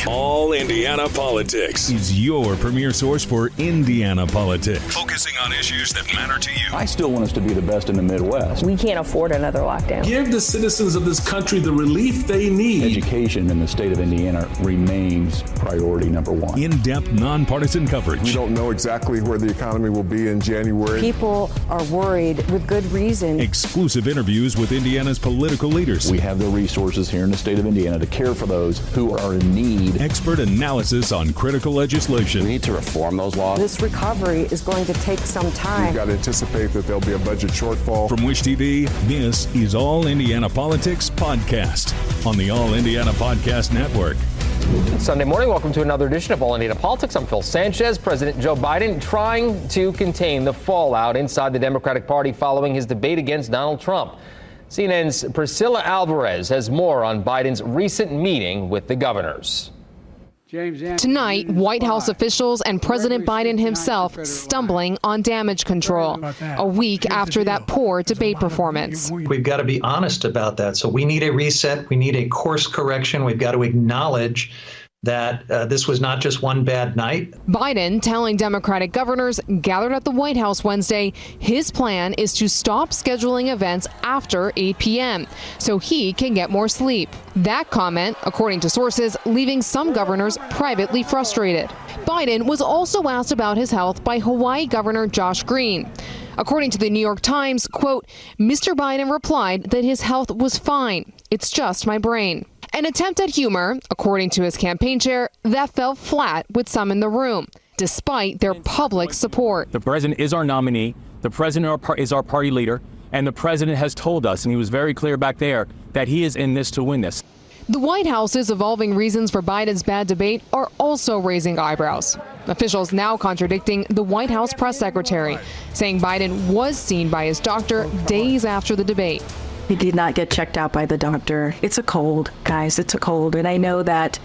All Indiana Politics is your premier source for Indiana politics. Focusing on issues that matter to you. I still want us to be the best in the Midwest. We can't afford another lockdown. Give the citizens of this country the relief they need. Education in the state of Indiana remains priority number one. In-depth, nonpartisan coverage. We don't know exactly where the economy will be in January. People are worried with good reason. Exclusive interviews with Indiana's political leaders. We have the resources here in the state of Indiana to care for those who are in need. Expert analysis on critical legislation. We need to reform those laws. This recovery is going to take some time. We've got to anticipate that there'll be a budget shortfall. From Wish TV, this is All Indiana Politics Podcast on the All Indiana Podcast Network. Sunday morning, welcome to another edition of All Indiana Politics. I'm Phil Sanchez. President Joe Biden trying to contain the fallout inside the Democratic Party following his debate against Donald Trump. CNN's Pricilla Alvarez has more on Biden's recent meeting with the governors. Tonight, White House officials and President Biden himself stumbling on damage control a week after that poor debate performance. We've got to be honest about that. So we need a reset. We need a course correction. We've got to acknowledge that this was not just one bad night. Biden telling Democratic governors gathered at the White House Wednesday his plan is to stop scheduling events after 8 p.m. so he can get more sleep. That comment, according to sources, leaving some governors privately frustrated. Biden was also asked about his health by Hawaii Governor Josh Green. According to the New York Times, quote, Mr. Biden replied that his health was fine. It's just my brain. An attempt at humor, according to his campaign chair, that fell flat with some in the room, despite their public support. The president is our nominee. The president is our party leader. And the president has told us, and he was very clear back there, that he is in this to win this. The White House's evolving reasons for Biden's bad debate are also raising eyebrows. Officials now contradicting the White House press secretary, saying Biden was seen by his doctor days after the debate. He did not get checked out by the doctor. It's a cold, guys. It's a cold. And I know that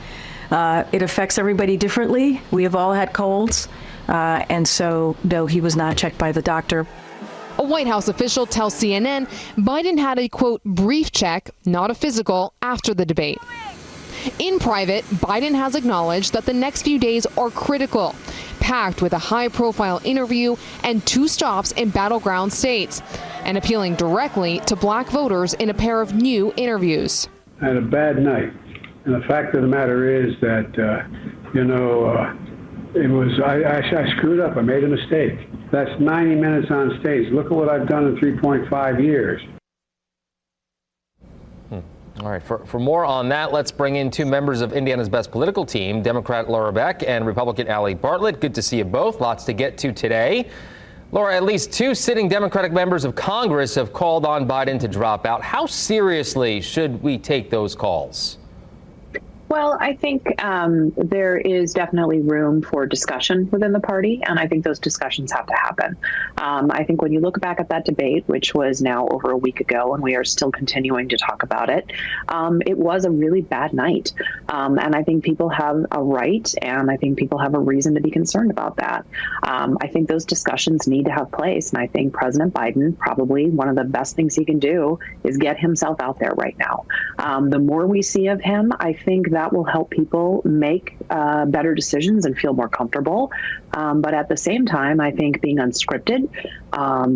it affects everybody differently. We have all had colds. And so, no, he was not checked by the doctor. A White House official tells CNN Biden had a, quote, brief check, not a physical, after the debate. In private, Biden has acknowledged that the next few days are critical, packed with a high-profile interview and 2 stops in battleground states, and appealing directly to black voters in a pair of new interviews. I had a bad night, and the fact of the matter is that, I screwed up. I made a mistake. That's 90 minutes on stage. Look at what I've done in 3.5 years. All right, for more on that, let's bring in 2 members of Indiana's best political team, Democrat Laura Beck and Republican Allie Bartlett. Good to see you both. Lots to get to today. Laura, at least 2 sitting Democratic members of Congress have called on Biden to drop out. How seriously should we take those calls? Well, I think there is definitely room for discussion within the party, and I think those discussions have to happen. I think when you look back at that debate, which was now over a week ago, and we are still continuing to talk about it, it was a really bad night. And I think people have a right, and I think people have a reason to be concerned about that. I think those discussions need to have place, and I think President Biden, probably one of the best things he can do is get himself out there right now. The more we see of him, I think that will help people make better decisions and feel more comfortable. But at the same time, I think being unscripted,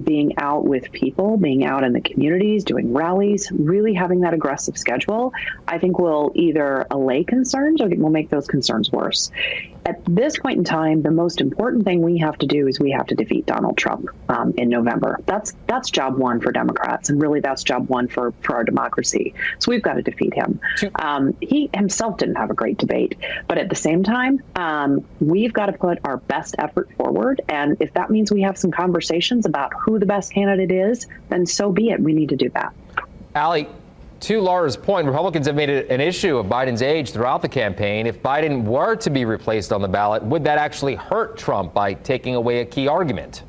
being out with people, being out in the communities, doing rallies, really having that aggressive schedule, I think will either allay concerns or will make those concerns worse. At this point in time, the most important thing we have to do is we have to defeat Donald Trump in November. That's job one for Democrats, and really that's job one for our democracy. So we've got to defeat him. He himself didn't have a great debate, but at the same time, we've got to put our best effort forward. And if that means we have some conversations about who the best candidate is, then so be it. We need to do that. Allie, to Laura's point, Republicans have made it an issue of Biden's age throughout the campaign. If Biden were to be replaced on the ballot, would that actually hurt Trump by taking away a key argument?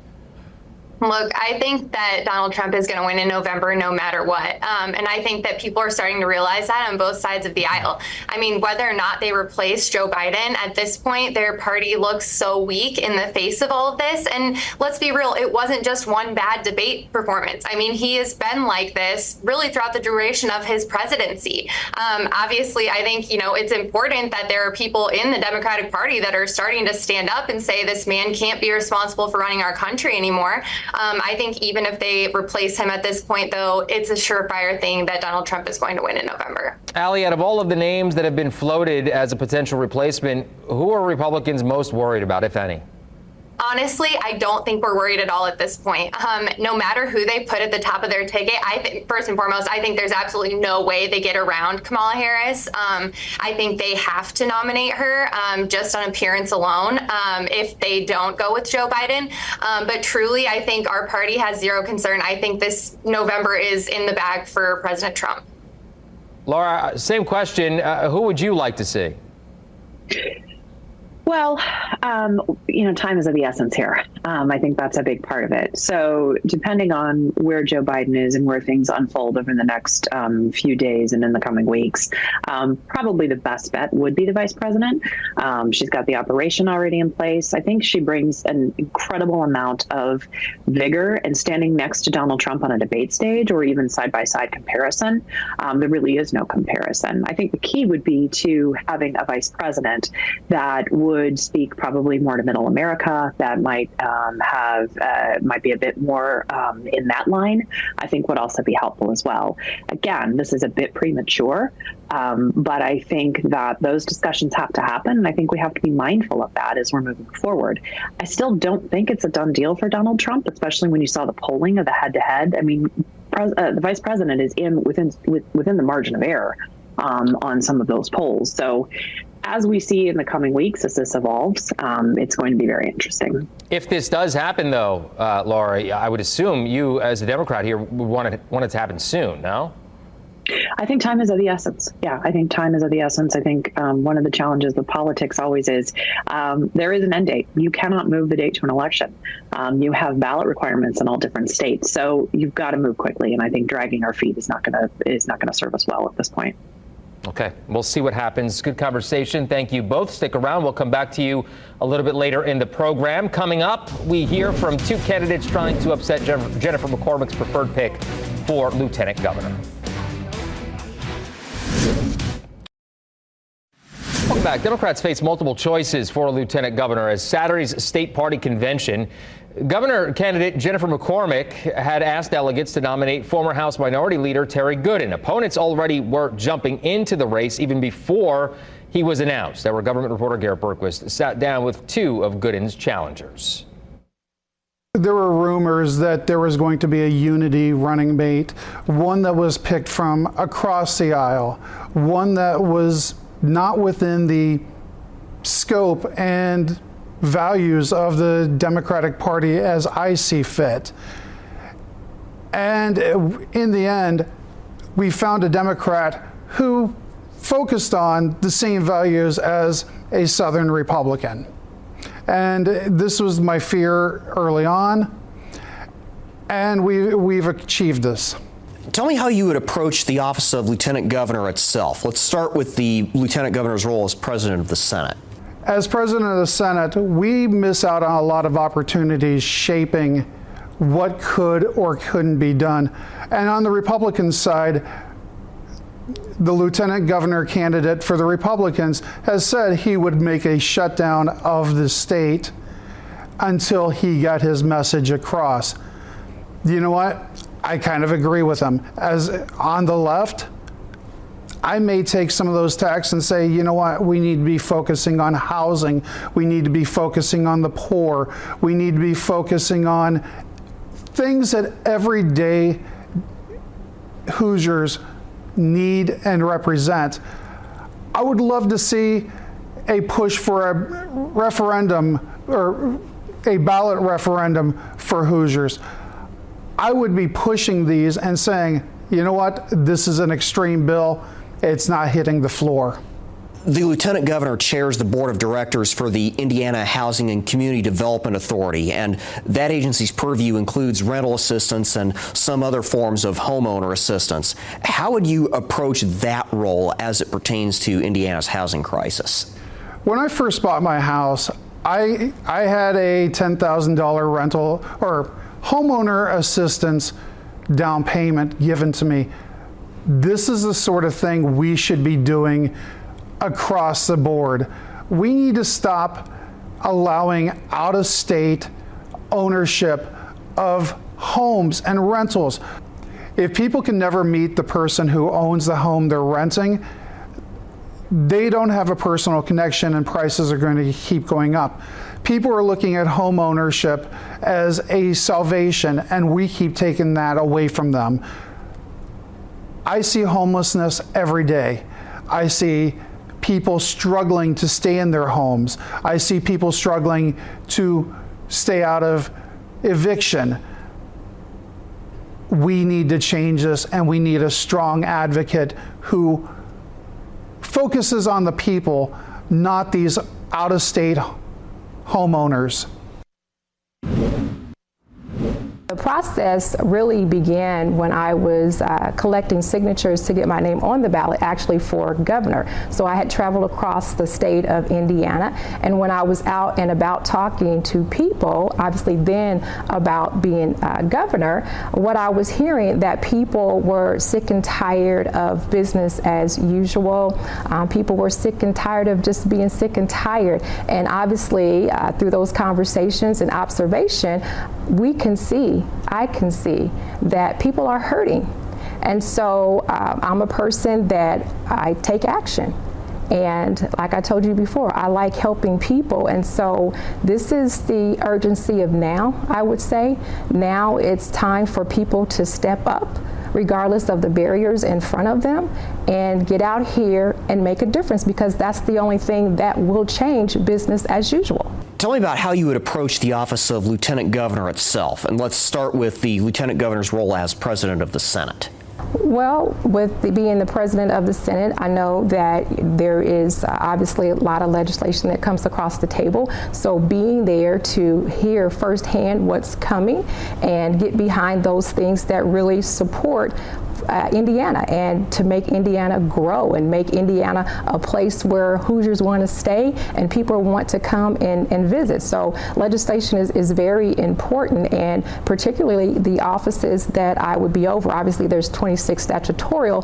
Look, I think that Donald Trump is going to win in November no matter what. And I think that people are starting to realize that on both sides of the aisle. I mean, whether or not they replace Joe Biden, at this point, their party looks so weak in the face of all of this. And let's be real, it wasn't just one bad debate performance. I mean, he has been like this really throughout the duration of his presidency. Obviously, I think, it's important that there are people in the Democratic Party that are starting to stand up and say this man can't be responsible for running our country anymore. I think even if they replace him at this point, though, it's a surefire thing that Donald Trump is going to win in November. Allie, out of all of the names that have been floated as a potential replacement, who are Republicans most worried about, if any? Honestly, I don't think we're worried at all at this point. No matter who they put at the top of their ticket, I think, first and foremost, I think there's absolutely no way they get around Kamala Harris. I think they have to nominate her just on appearance alone if they don't go with Joe Biden. But truly, I think our party has zero concern. I think this November is in the bag for President Trump. Laura, same question. Who would you like to see? Well, time is of the essence here. I think that's a big part of it. So depending on where Joe Biden is and where things unfold over the next few days and in the coming weeks, probably the best bet would be the vice president. She's got the operation already in place. I think she brings an incredible amount of vigor, and standing next to Donald Trump on a debate stage or even side-by-side comparison, there really is no comparison. I think the key would be to having a vice president that would speak probably more to middle America, that might might be a bit more in that line. I think would also be helpful as well. Again, this is a bit premature, but I think that those discussions have to happen, and I think we have to be mindful of that as we're moving forward. I still don't think it's a done deal for Donald Trump, especially when you saw the polling of the head-to-head. I mean, the vice president is within the margin of error on some of those polls. So as we see in the coming weeks, as this evolves, it's going to be very interesting. If this does happen, though, Laura, I would assume you, as a Democrat here, would want it to happen soon, no? I think time is of the essence. Yeah, I think time is of the essence. I think one of the challenges of politics always is there is an end date. You cannot move the date to an election. You have ballot requirements in all different states, so you've got to move quickly. And I think dragging our feet is not going to serve us well at this point. Okay, we'll see what happens. Good conversation. Thank you both. Stick around. We'll come back to you a little bit later in the program. Coming up, we hear from two candidates trying to upset Jennifer McCormick's preferred pick for lieutenant governor. Welcome back. Democrats face multiple choices for a lieutenant governor as Saturday's state party convention. Governor candidate Jennifer McCormick had asked delegates to nominate former House Minority Leader Terry Gooden. Opponents already were jumping into the race even before he was announced. Our government reporter Garrett Berquist sat down with two of Gooden's challengers. There were rumors that there was going to be a unity running mate, one that was picked from across the aisle, one that was not within the scope and values of the Democratic Party as I see fit. And in the end, we found a Democrat who focused on the same values as a Southern Republican. And this was my fear early on, and we've achieved this. Tell me how you would approach the office of Lieutenant Governor itself. Let's start with the Lieutenant Governor's role as President of the Senate. As President of the Senate, we miss out on a lot of opportunities shaping what could or couldn't be done. And on the Republican side, the Lieutenant Governor candidate for the Republicans has said he would make a shutdown of the state until he got his message across. You know what? I kind of agree with him. As on the left, I may take some of those tacks and say, you know what, we need to be focusing on housing. We need to be focusing on the poor. We need to be focusing on things that everyday Hoosiers need and represent. I would love to see a push for a referendum or a ballot referendum for Hoosiers. I would be pushing these and saying, you know what, this is an extreme bill. It's not hitting the floor. The Lieutenant Governor chairs the board of directors for the Indiana Housing and Community Development Authority, and that agency's purview includes rental assistance and some other forms of homeowner assistance. How would you approach that role as it pertains to Indiana's housing crisis? When I first bought my house, I had a $10,000 rental or homeowner assistance down payment given to me. This is the sort of thing we should be doing across the board. We need to stop allowing out-of-state ownership of homes and rentals. If people can never meet the person who owns the home they're renting, they don't have a personal connection and prices are going to keep going up. People are looking at home ownership as a salvation, and we keep taking that away from them. I see homelessness every day. I see people struggling to stay in their homes. I see people struggling to stay out of eviction. We need to change this, and we need a strong advocate who focuses on the people, not these out-of-state homeowners. The process really began when I was collecting signatures to get my name on the ballot, actually for governor. So I had traveled across the state of Indiana, and when I was out and about talking to people, obviously then about being governor, what I was hearing that people were sick and tired of business as usual. People were sick and tired of just being sick and tired. And obviously through those conversations and observation, I can see that people are hurting. And so I'm a person that I take action. And like I told you before, I like helping people. And so this is the urgency of now, I would say. Now it's time for people to step up, regardless of the barriers in front of them, and get out here and make a difference, because that's the only thing that will change business as usual. Tell me about how you would approach the office of Lieutenant Governor itself. And let's start with the Lieutenant Governor's role as President of the Senate. Well, being the president of the Senate, I know that there is obviously a lot of legislation that comes across the table. So being there to hear firsthand what's coming and get behind those things that really support Indiana, and to make Indiana grow and make Indiana a place where Hoosiers want to stay and people want to come and visit. So legislation is very important, and particularly the offices that I would be over. Obviously there's 26 statutorial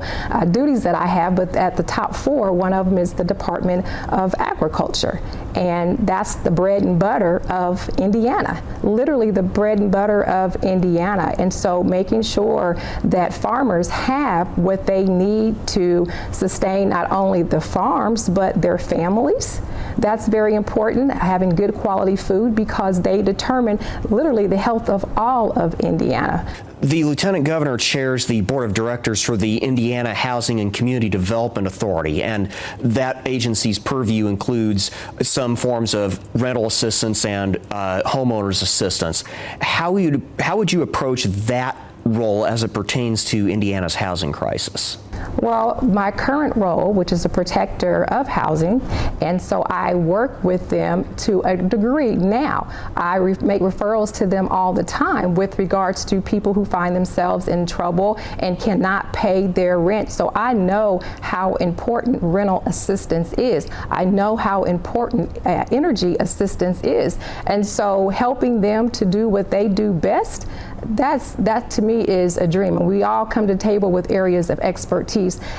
duties that I have, but at the top 4, one of them is the Department of Agriculture. And that's the bread and butter of Indiana, literally the bread and butter of Indiana. And so making sure that farmers have what they need to sustain not only the farms, but their families. That's very important, having good quality food, because they determine literally the health of all of Indiana. The Lieutenant Governor chairs the board of directors for the Indiana Housing and Community Development Authority, and that agency's purview includes some forms of rental assistance and homeowners assistance. How would you approach that role as it pertains to Indiana's housing crisis? Well, my current role, which is a protector of housing, and so I work with them to a degree now. I make referrals to them all the time with regards to people who find themselves in trouble and cannot pay their rent. So I know how important rental assistance is. I know how important energy assistance is. And so helping them to do what they do best, that to me is a dream. And we all come to the table with areas of expertise,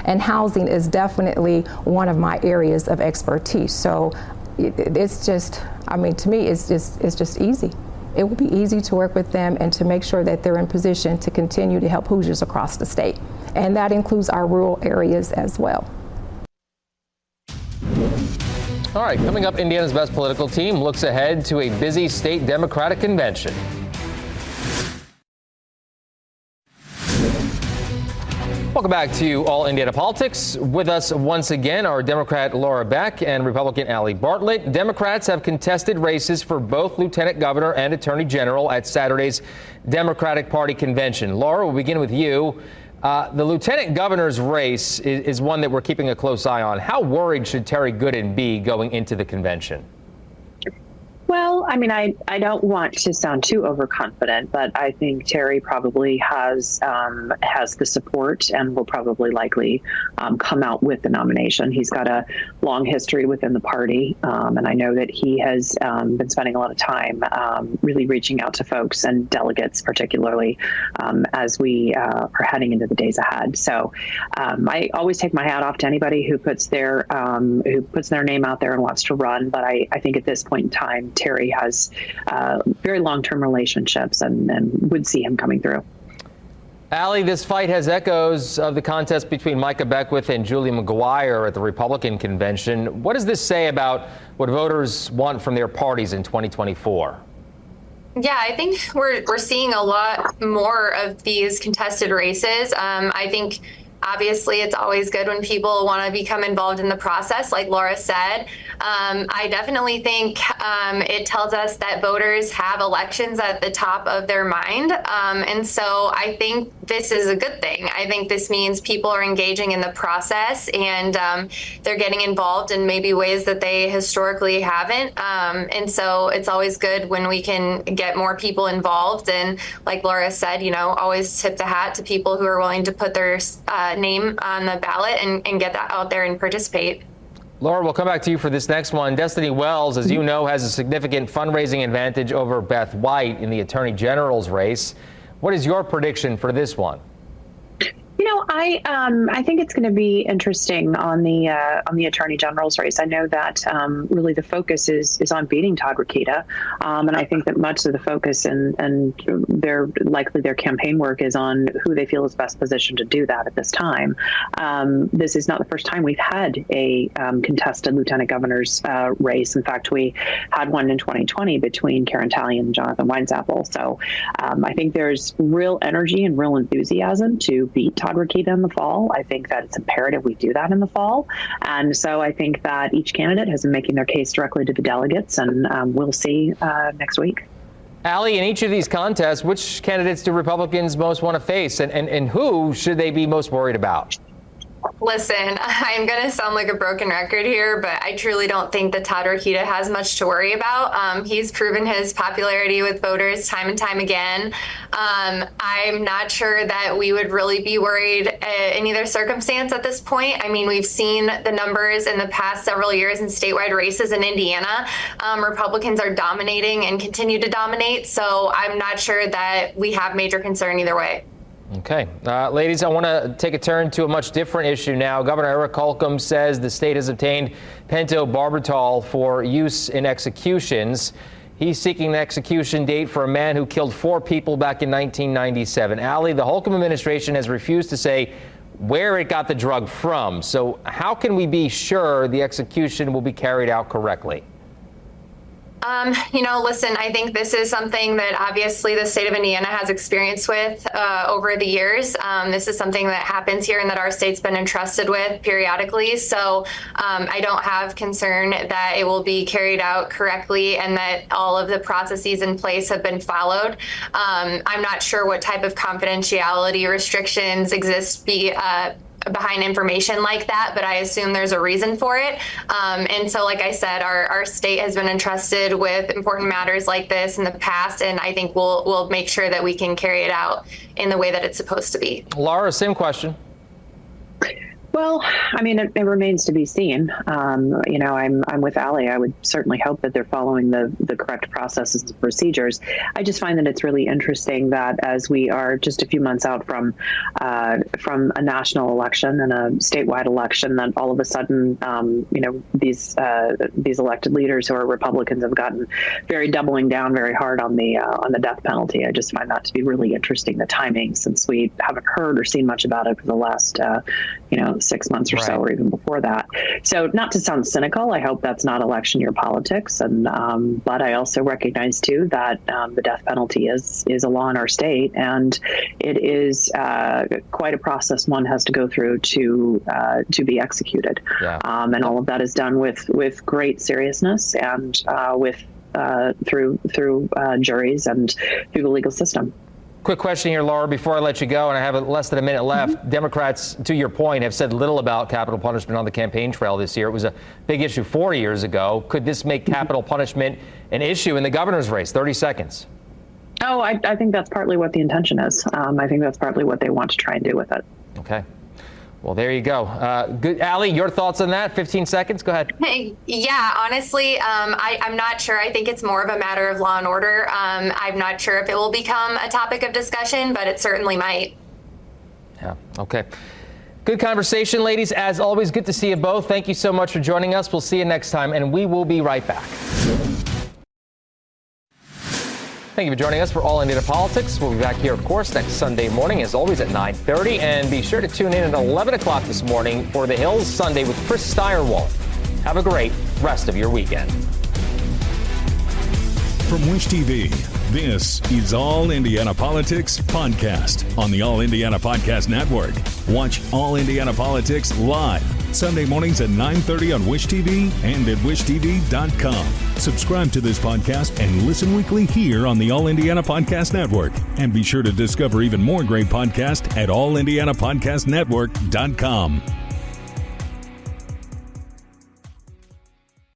and housing is definitely one of my areas of expertise. So it's just, I mean, to me, it's just easy. It will be easy to work with them and to make sure that they're in position to continue to help Hoosiers across the state. And that includes our rural areas as well. All right, coming up, Indiana's best political team looks ahead to a busy state Democratic convention. Welcome back to All Indiana Politics. With us once again are Democrat Laura Beck and Republican Allie Bartlett. Democrats have contested races for both Lieutenant Governor and Attorney General at Saturday's Democratic Party convention. Laura, we'll begin with you. The lieutenant governor's race is one that we're keeping a close eye on. How worried should Terry Gooden be going into the convention? Well, I mean, I don't want to sound too overconfident, but I think Terry probably has the support and will probably likely come out with the nomination. He's got a long history within the party, and I know that he has been spending a lot of time really reaching out to folks and delegates, particularly as we are heading into the days ahead. So I always take my hat off to anybody who puts their name out there and wants to run. But I think at this point in time, Terry has very long-term relationships and would see him coming through. Allie, this fight has echoes of the contest between Micah Beckwith and Julie McGuire at the Republican convention. What does this say about what voters want from their parties in 2024? Yeah, I think we're seeing a lot more of these contested races. I think obviously it's always good when people want to become involved in the process, like Laura said. I definitely think it tells us that voters have elections at the top of their mind. And so I think this is a good thing. I think this means people are engaging in the process and they're getting involved in maybe ways that they historically haven't. And so it's always good when we can get more people involved. And like Laura said, always tip the hat to people who are willing to put their name on the ballot and get that out there and participate. Laura, we'll come back to you for this next one. Destiny Wells, as you know, has a significant fundraising advantage over Beth White in the Attorney General's race. What is your prediction for this one? I think it's going to be interesting on the Attorney General's race. I know that really the focus is on beating Todd Rokita, and I think that much of the focus and their campaign work is on who they feel is best positioned to do that at this time. This is not the first time we've had a contested lieutenant governor's race. In fact, we had one in 2020 between Karen Talley and Jonathan Weinzapfel. So I think there's real energy and real enthusiasm to beat Todd Rokita in the fall. I think that it's imperative we do that in the fall. And so I think that each candidate has been making their case directly to the delegates, and we'll see next week. Allie, in each of these contests, which candidates do Republicans most want to face, and who should they be most worried about? Listen, I'm going to sound like a broken record here, but I truly don't think that Todd Rokita has much to worry about. He's proven his popularity with voters time and time again. I'm not sure that we would really be worried in either circumstance at this point. I mean, we've seen the numbers in the past several years in statewide races in Indiana. Republicans are dominating and continue to dominate, so I'm not sure that we have major concern either way. Okay. Ladies, I want to take a turn to a much different issue now. Governor Eric Holcomb says the state has obtained pentobarbital for use in executions. He's seeking an execution date for a man who killed 4 people back in 1997. Allie, the Holcomb administration has refused to say where it got the drug from. So how can we be sure the execution will be carried out correctly? Listen, I think this is something that obviously the state of Indiana has experience with over the years. This is something that happens here and that our state's been entrusted with periodically. So I don't have concern that it will be carried out correctly and that all of the processes in place have been followed. I'm not sure what type of confidentiality restrictions exist behind information like that, but I assume there's a reason for it. And so, like I said, our state has been entrusted with important matters like this in the past, and I think we'll make sure that we can carry it out in the way that it's supposed to be. Laura, same question. Well, I mean, it remains to be seen. I'm with Allie. I would certainly hope that they're following the correct processes and procedures. I just find that it's really interesting that as we are just a few months out from a national election and a statewide election, that all of a sudden, these elected leaders who are Republicans have gotten doubling down very hard on the death penalty. I just find that to be really interesting, the timing, since we haven't heard or seen much about it for the last 6 months or so, or even before that. So not to sound cynical, I hope that's not election year politics. And but I also recognize too that the death penalty is a law in our state, and it is quite a process one has to go through to be executed. Yeah. And all of that is done with great seriousness and through juries and through the legal system. Quick question here, Laura, before I let you go, and I have less than a minute left. Democrats, to your point, have said little about capital punishment on the campaign trail this year. It was a big issue 4 years ago. Could this make capital punishment an issue in the governor's race? 30 seconds. Oh, I think that's partly what the intention is. I think that's partly what they want to try and do with it. Okay. Well, there you go. Good. Allie, your thoughts on that? 15 seconds. Go ahead. Yeah, honestly, I'm not sure. I think it's more of a matter of law and order. I'm not sure if it will become a topic of discussion, but it certainly might. Yeah. Okay. Good conversation, ladies. As always, good to see you both. Thank you so much for joining us. We'll see you next time, and we will be right back. Thank you for joining us for All Indiana Politics. We'll be back here, of course, next Sunday morning, as always, at 9:30. And be sure to tune in at 11 o'clock this morning for The Hills Sunday with Chris Steyerwalt. Have a great rest of your weekend. From Wish TV, this is All Indiana Politics Podcast on the All Indiana Podcast Network. Watch All Indiana Politics live Sunday mornings at 9:30 on Wish TV and at wishtv.com. Subscribe to this podcast and listen weekly here on the All Indiana Podcast Network. And be sure to discover even more great podcasts at allindianapodcastnetwork.com.